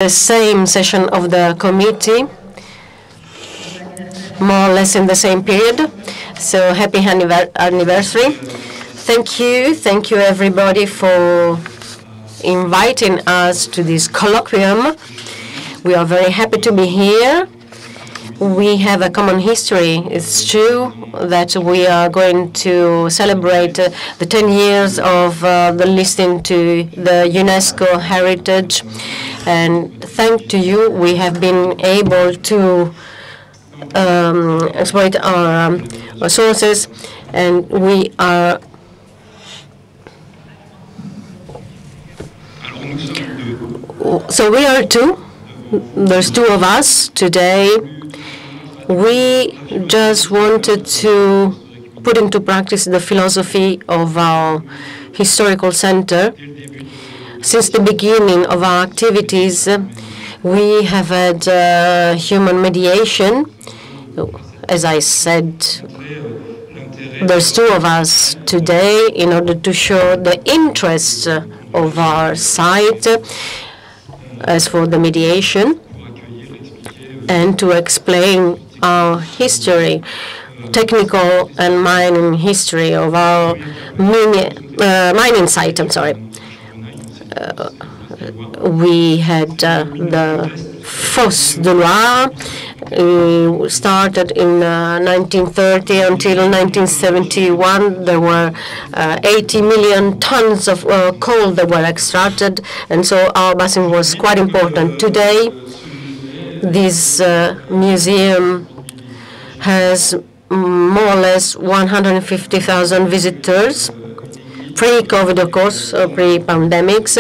The same session of the committee, more or less in the same period. So happy anniversary. Thank you everybody for inviting us to this colloquium. We are very happy to be here. We have a common history. It's true that we are going to celebrate the 10 years of the listing to the UNESCO heritage. And thanks to you, we have been able to exploit our resources, and we are two. There's two of us today. We just wanted to put into practice the philosophy of our historical center. Since the beginning of our activities, we have had human mediation. As I said, there's two of us today in order to show the interest of our site as for the mediation and to explain our history, technical and mining history of our mining site. We had the Fosse de Loire, started in 1930 until 1971. There were 80 million tons of coal that were extracted, and so our basin was quite important. Today, this museum has more or less 150,000 visitors, pre-COVID, of course, pre-pandemics,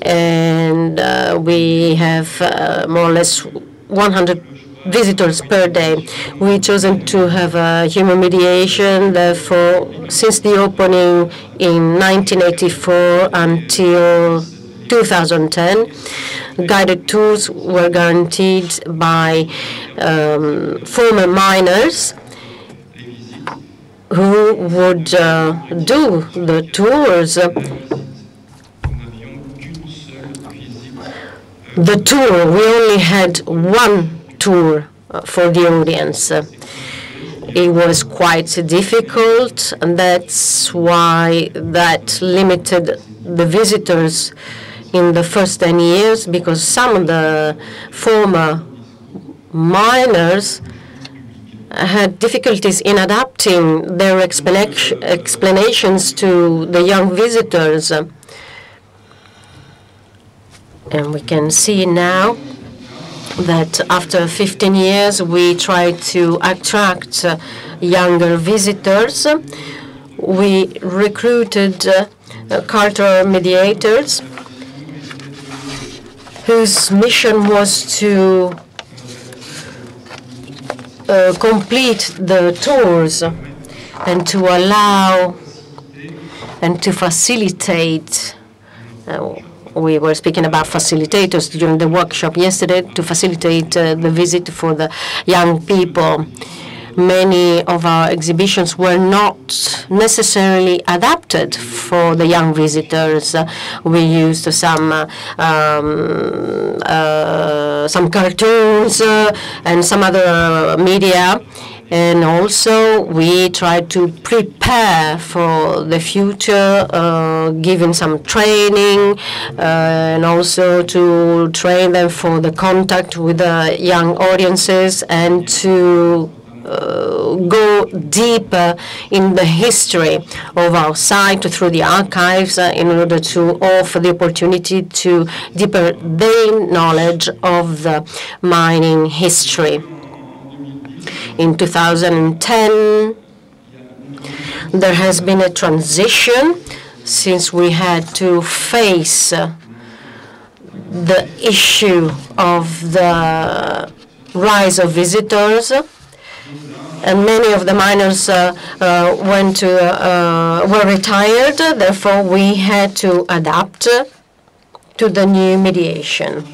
and we have more or less 100 visitors per day. We've chosen to have a human mediation, therefore, since the opening in 1984 until 2010, guided tours were guaranteed by former miners who would do the tours. The tour, we only had one tour for the audience. It was quite difficult, and that's why that limited the visitors in the first 10 years, because some of the former miners had difficulties in adapting their explanations to the young visitors. And we can see now that after 15 years, we try to attract younger visitors. We recruited Carter mediators, whose mission was to complete the tours and to allow and to facilitate. We were speaking about facilitators during the workshop yesterday, to facilitate the visit for the young people. Many of our exhibitions were not necessarily adapted for the young visitors. We used some cartoons and some other media. And also, we try to prepare for the future, giving some training, and also to train them for the contact with the young audiences, and to go deeper in the history of our site through the archives in order to offer the opportunity to deepen their knowledge of the mining history. In 2010, there has been a transition since we had to face the issue of the rise of visitors, and many of the miners were retired. Therefore, we had to adapt to the new mediation.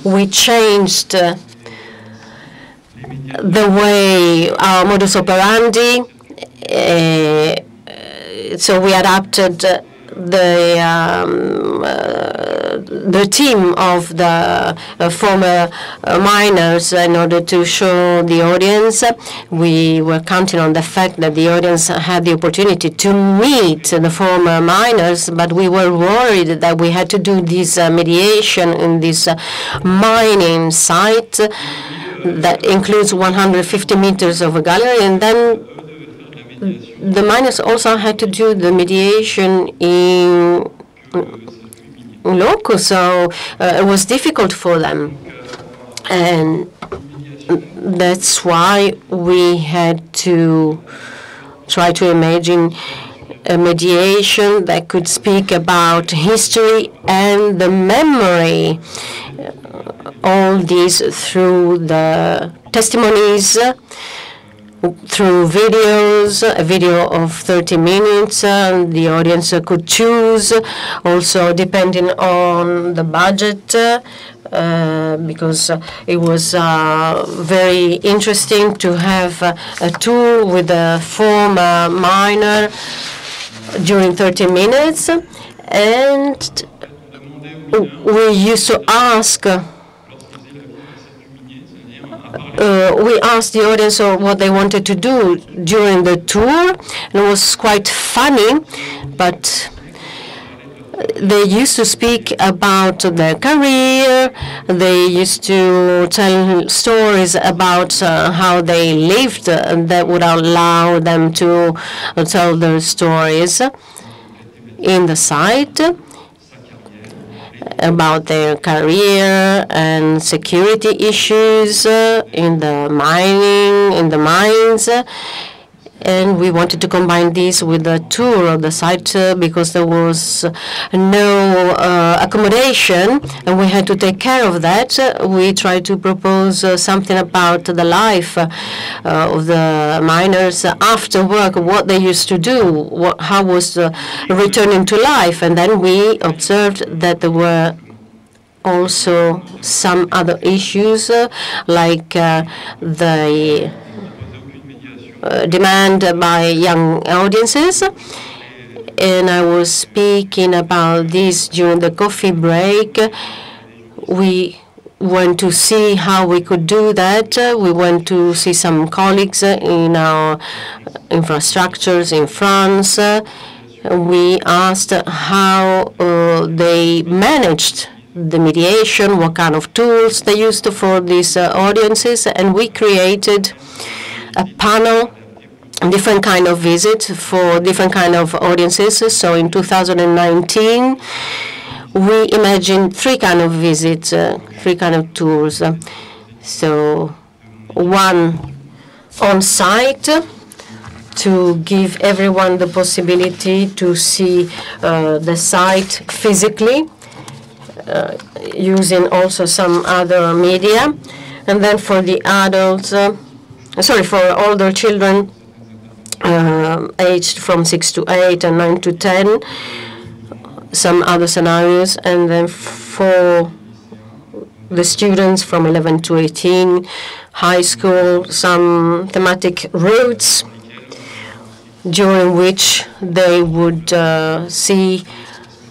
We changed the way our modus operandi, so we adapted the the team of the former miners in order to show the audience. We were counting on the fact that the audience had the opportunity to meet the former miners, but we were worried that we had to do this mediation in this mining site that includes 150 meters of a gallery, and then the miners also had to do the mediation in loco, so it was difficult for them. And that's why we had to try to imagine a mediation that could speak about history and the memory, all these through the testimonies, through videos, a video of 30 minutes. The audience could choose, also depending on the budget, because it was very interesting to have a tour with a former miner during 30 minutes. And we used to ask we asked the audience what they wanted to do during the tour, and it was quite funny, but they used to speak about their career. They used to tell stories about how they lived, and that would allow them to tell their stories in the site about their career and security issues in the mines. And we wanted to combine this with a tour of the site because there was no accommodation, and we had to take care of that. We tried to propose something about the life of the miners after work, what they used to do, how was returning to life. And then we observed that there were also some other issues, like the demand by young audiences. And I was speaking about this during the coffee break. We went to see how we could do that. We went to see some colleagues in our infrastructures in France. We asked how they managed the mediation, what kind of tools they used for these audiences, and we created a panel, different kind of visit for different kind of audiences. So in 2019, we imagined three kind of visits, three kind of tours. So one on site to give everyone the possibility to see the site physically, using also some other media. And then for the adults, for older children aged from 6 to 8 and 9 to 10, some other scenarios. And then for the students from 11 to 18, high school, some thematic routes during which they would see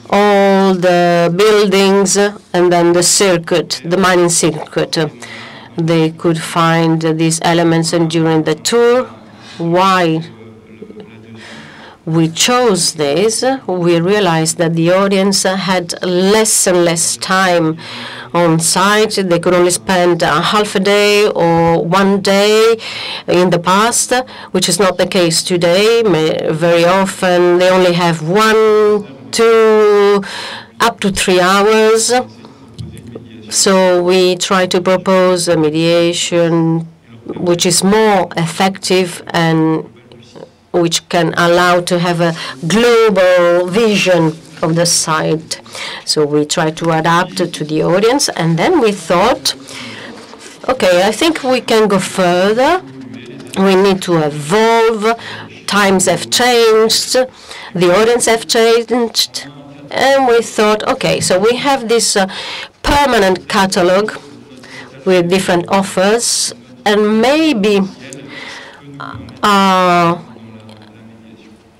all the buildings and then the circuit, the mining circuit. They could find these elements, and during the tour, why we chose this, we realized that the audience had less and less time on site. They could only spend half a day or one day in the past, which is not the case today. Very often they only have 1, 2, up to 3 hours. So we try to propose a mediation which is more effective and which can allow to have a global vision of the site. So we try to adapt to the audience, and then we thought, okay, I think we can go further. We need to evolve. Times have changed. The audience have changed. And we thought, okay, so we have this permanent catalog with different offers, and maybe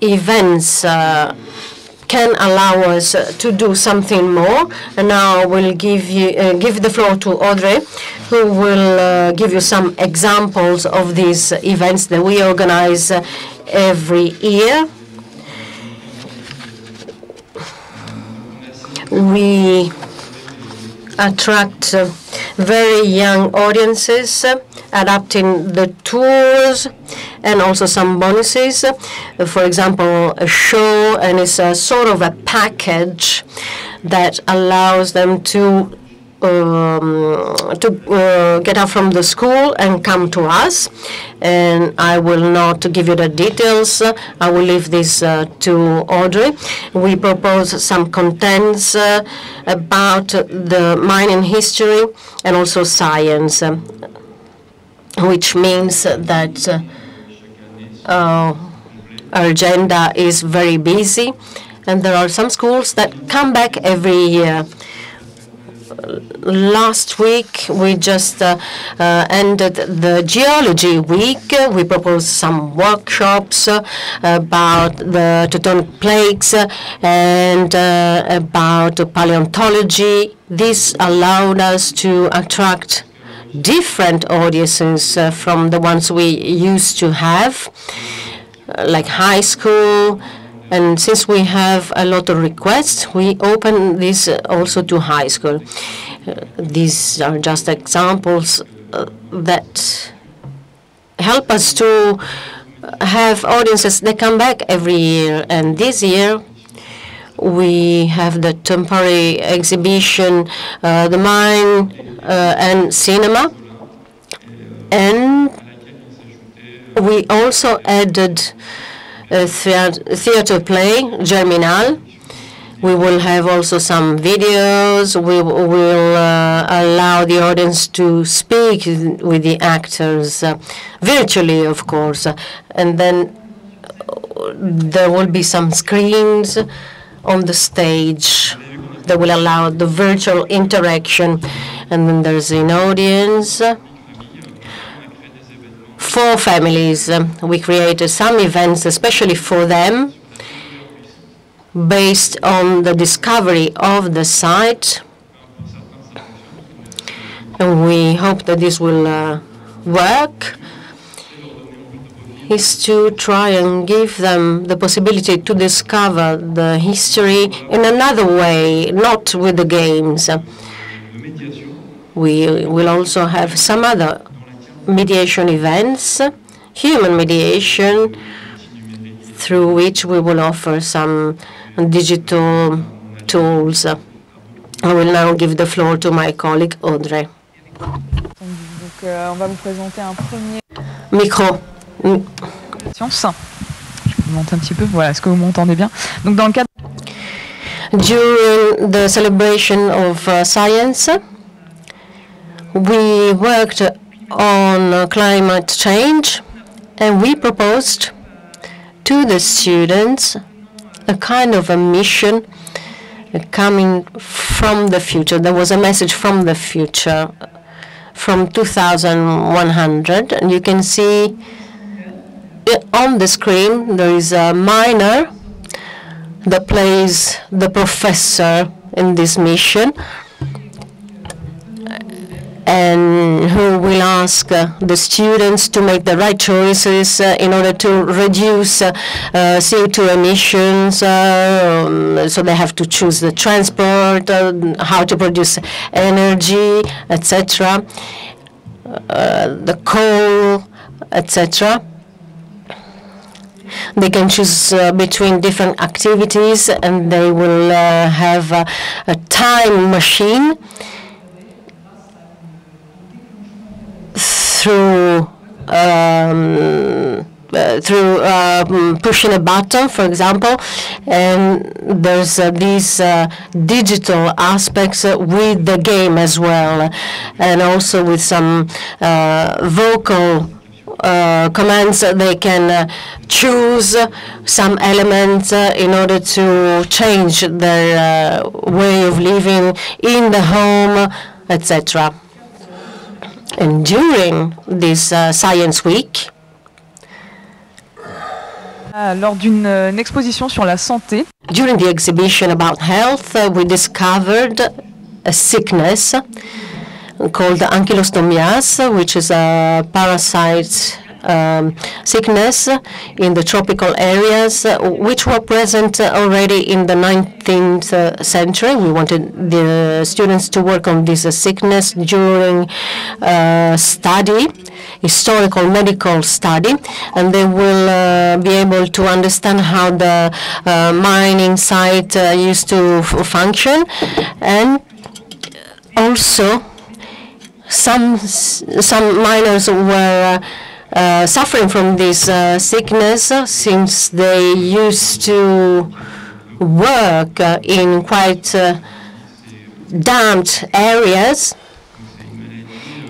events can allow us to do something more. And now I will give the floor to Audrey, who will give you some examples of these events that we organize every year. We attract very young audiences, adapting the tours and also some bonuses. For example, a show, and it's a sort of a package that allows them to get out from the school and come to us. And I will not give you the details. I will leave this to Audrey. We propose some contents about the mining history and also science, which means that our agenda is very busy, and there are some schools that come back every year. Last week, we just ended the geology week. We proposed some workshops about the tectonic plates and about paleontology. This allowed us to attract different audiences from the ones we used to have, like high school. And since we have a lot of requests, we open this also to high school. These are just examples that help us to have audiences that come back every year. And this year, we have the temporary exhibition, the mine and cinema. And we also added a theater play, Germinal. We will have also some videos. We will allow the audience to speak with the actors, virtually, of course. And then there will be some screens on the stage that will allow the virtual interaction. And then there's an audience. For families, we created some events especially for them based on the discovery of the site. And we hope that this will work, is to try and give them the possibility to discover the history in another way, not with the games. We will also have some other mediation events, human mediation, through which we will offer some digital tools. I will now give the floor to my colleague Audrey. On va vous présenter un premier micro. Science. Je vous monte un petit peu. Voilà, est-ce que vous m'entendez bien? Donc dans le cadre during the celebration of science, we worked on climate change, and we proposed to the students a kind of a mission coming from the future. There was a message from the future, from 2100, and you can see on the screen there is a miner that plays the professor in this mission, and who will ask the students to make the right choices in order to reduce CO2 emissions. So they have to choose the transport, how to produce energy, etc., the coal, etc. They can choose between different activities, and they will have a time machine through pushing a button, for example. And there's these digital aspects with the game as well, and also with some vocal commands. They can choose some elements in order to change their way of living in the home, etc. And during this Science Week, Lors d'une exposition sur la santé, During the exhibition about health, we discovered a sickness called ankylostomias, which is a parasite sickness in the tropical areas, which were present already in the 19th century. We wanted the students to work on this sickness during study, historical medical study, and they will be able to understand how the mining site used to function, and also some miners were suffering from this sickness since they used to work in quite damped areas.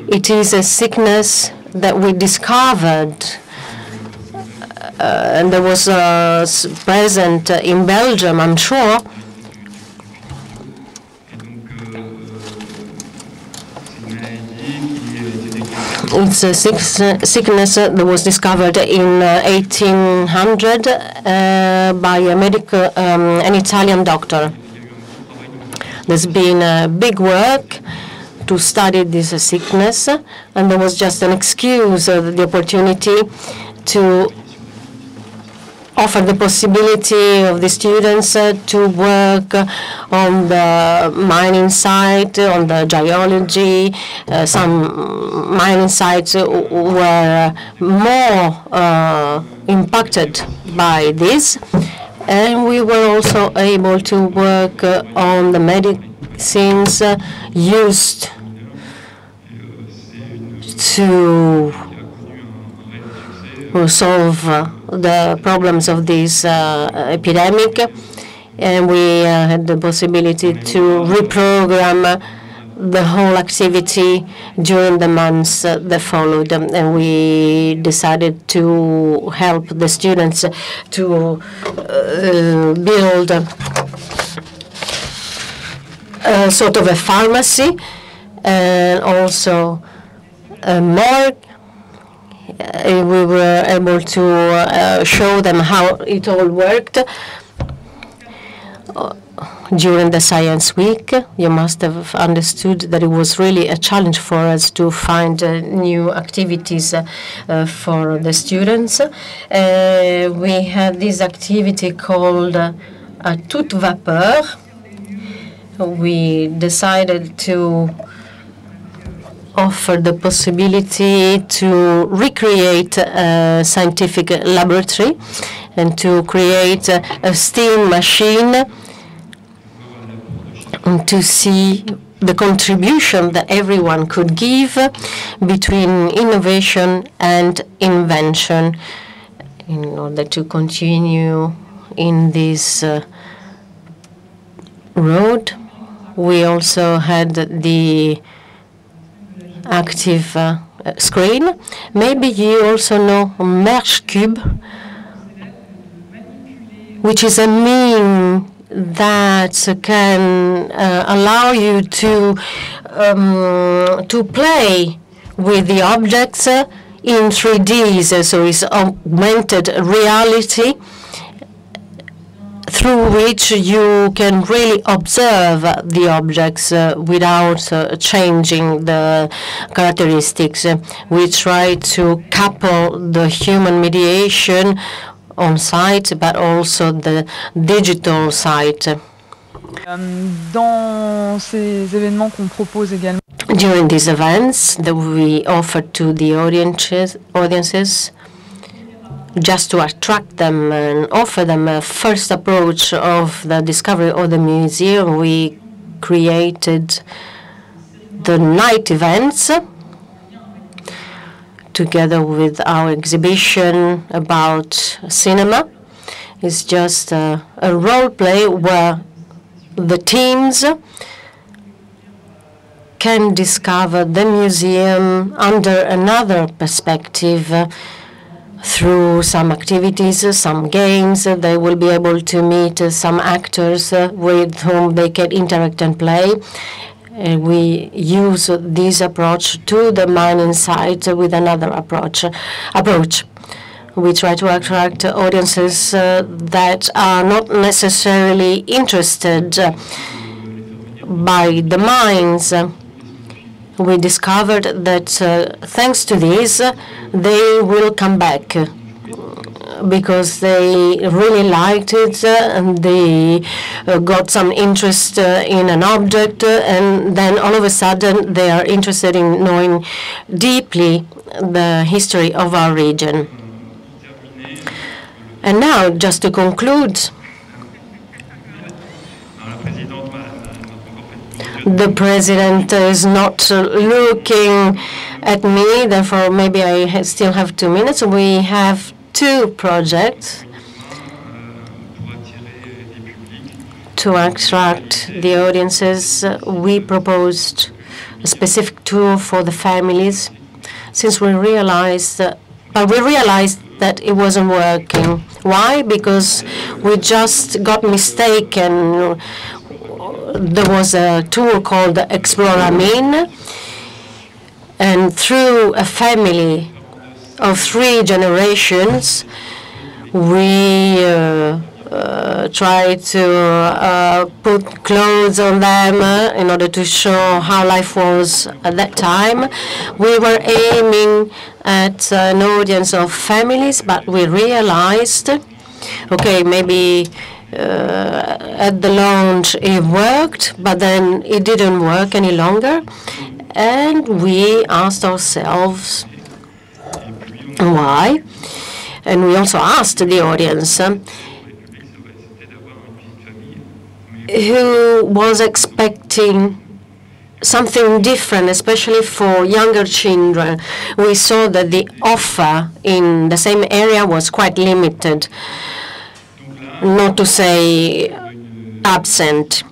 It is a sickness that we discovered, and there was present in Belgium, I'm sure. It's a sickness that was discovered in 1800 by an Italian doctor. There's been big work to study this sickness, and there was just an excuse, the opportunity to offer the possibility of the students to work on the mining site, on the geology. Some mining sites were more impacted by this, and we were also able to work on the medicines used to solve the problems of this epidemic, and we had the possibility to reprogram the whole activity during the months that followed, and we decided to help the students to build a sort of a pharmacy and also a morgue. We were able to show them how it all worked. During the Science Week, you must have understood that it was really a challenge for us to find new activities for the students. We had this activity called à toute vapeur. We decided to offer the possibility to recreate a scientific laboratory and to create a steam machine to see the contribution that everyone could give between innovation and invention in order to continue in this road. We also had the active screen. Maybe you also know Merge Cube, which is a meme that can allow you to play with the objects in 3D. So it's augmented reality, through which you can really observe the objects without changing the characteristics. We try to couple the human mediation on site, but also the digital site. Dans ces événements qu'on propose également, during these events that we offer to the audiences, just to attract them and offer them a first approach of the discovery of the museum, we created the night events together with our exhibition about cinema. It's just a role play where the teams can discover the museum under another perspective. Through some activities, some games, they will be able to meet some actors with whom they can interact and play. We use this approach to the mining site with another approach. We try to attract audiences that are not necessarily interested by the mines. We discovered that thanks to this, they will come back because they really liked it and they got some interest in an object, and then all of a sudden they are interested in knowing deeply the history of our region. And now, just to conclude, the president is not looking at me, therefore maybe I still have 2 minutes. We have 2 projects to attract the audiences. We proposed a specific tour for the families, since we realized that, that it wasn't working. Why? Because we just got mistaken. There was a tour called Blegny-Mine, and through a family of 3 generations, we tried to put clothes on them in order to show how life was at that time. We were aiming at an audience of families, but we realized, okay, maybe at the launch it worked, but then it didn't work any longer. And we asked ourselves why. And we also asked the audience who was expecting something different, especially for younger children. We saw that the offer in the same area was quite limited, not to say absent.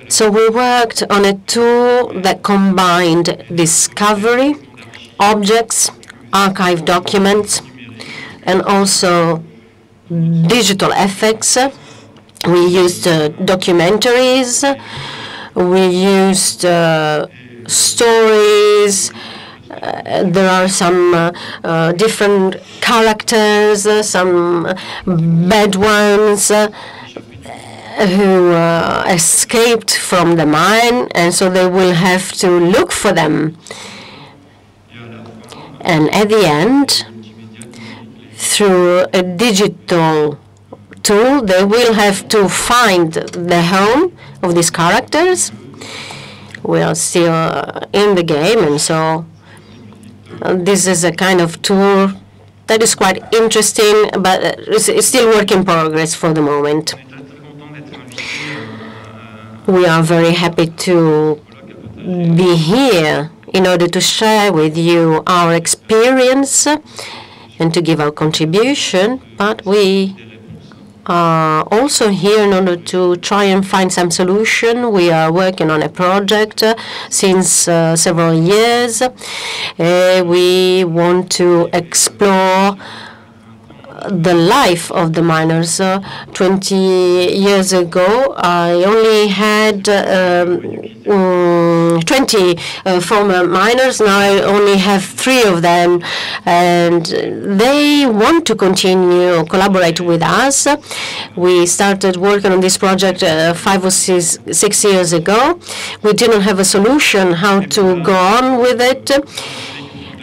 So we worked on a tool that combined discovery, objects, archive documents, and also digital effects. We used documentaries, we used stories. There are some different characters, some bad ones who escaped from the mine, and so they will have to look for them. And at the end, through a digital tool, they will have to find the home of these characters. We are still in the game, and so this is a kind of tool that is quite interesting, but it's still work in progress for the moment. We are very happy to be here in order to share with you our experience and to give our contribution, but we are also here in order to try and find some solution. We are working on a project since several years. We want to explore the life of the miners. 20 years ago, I only had 20 former miners. Now I only have 3 of them, and they want to continue collaborate with us. We started working on this project 5 or 6 years ago. We didn't have a solution how to go on with it.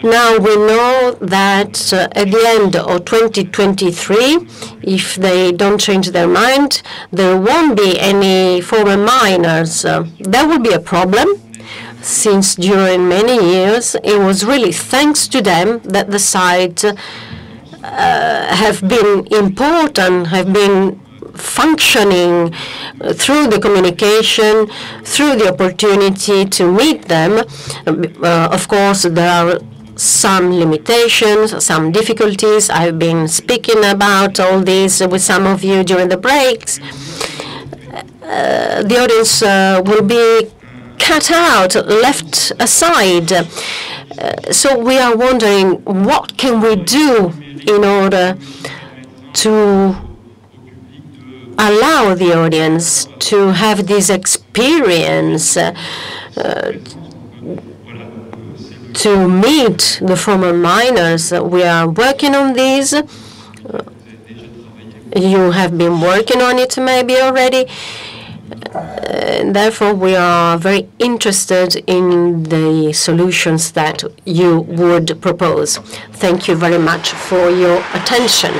Now we know that at the end of 2023, if they don't change their mind, there won't be any former miners. That will be a problem, since during many years it was really thanks to them that the site have been important, have been functioning through the communication, through the opportunity to meet them. Of course, there are some limitations, some difficulties. I've been speaking about all this with some of you during the breaks. The audience will be cut out, left aside. So we are wondering, what can we do in order to allow the audience to have this experience, to meet the former miners. We are working on these. You have been working on it maybe already. Therefore, we are very interested in the solutions that you would propose. Thank you very much for your attention.